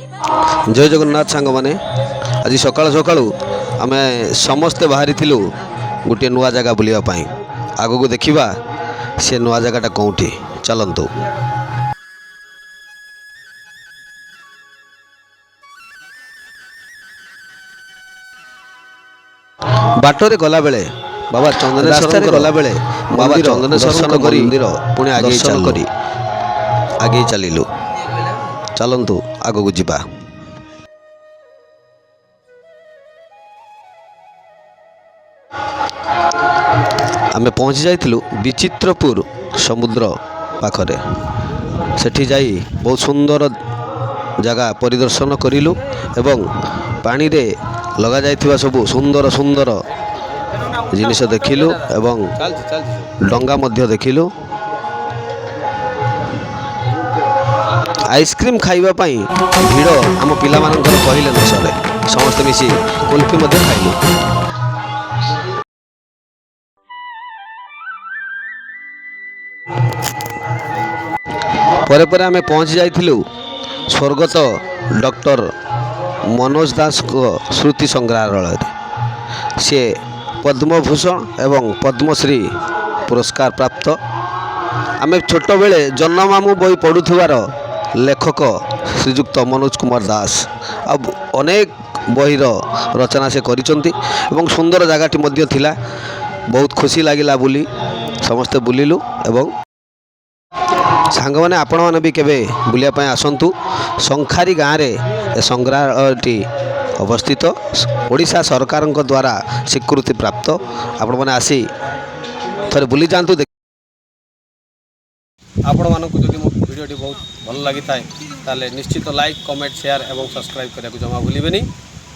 जय जगन्नाथ सांग मैंने आज सकाल सकाळू आमे समस्ते बाहरी थिलु गोटे नुआ जगह बुलिया आगो को देखिबा से नुआ जगहटा कौटी चलंतु। बाटरे गला बेले बाबा चंदनेश्वर गला बेले बाबा चंदनेश्वर मंदिर पुणे आगे चलिलु चलंतु आगो को जिबा। आमे पहुँची जाइथिलु विचित्रपुर समुद्र पाखरे सेठी जाई बहुत सुंदर जगह परिदर्शन करिलु एवं पानी रे लगा जाइथिबा सब सुंदर सुंदर जिनिस देखिलु एवं डंगा मध्य देखिलु। आइसक्रीम खाइबा पई भीड़ आम पिला मानकर कहले न सरे समस्त मिसी कुल्फी मध्य खाइलु। परे परे आमे पहुँची जाइथिलु स्वर्गत डॉक्टर मनोज दास को श्रुति संग्रहालय से पद्मभूषण एवं पद्मश्री पुरस्कार प्राप्त आमे छोट बेले जन्ममामू बही पढ़ुथिबार लेखक श्रीजुक्त मनोज कुमार दास अब अनेक बहीर रचना से करिसंती एवं सुंदर जगहटी मध्य थिला बहुत खुशी लागिला बुली समस्ते बुलिलु एवं सांग मैंने आपण मैंने भी केबे बुलिया पय आसंतु। शंखारी गाँव रे संग्रहालयटी अवस्थित ओडिशा सरकार द्वारा स्वीकृति प्राप्त आपण मैंने आसी थरे बुली जातु। आपण मानक जदि मो वीडियोटी बहुत भल लगी थाए ताले निश्चित लाइक कमेंट शेयर एवं सब्सक्राइब करने को जमा भूलिबेनी।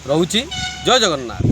रहुची जय जगन्नाथ।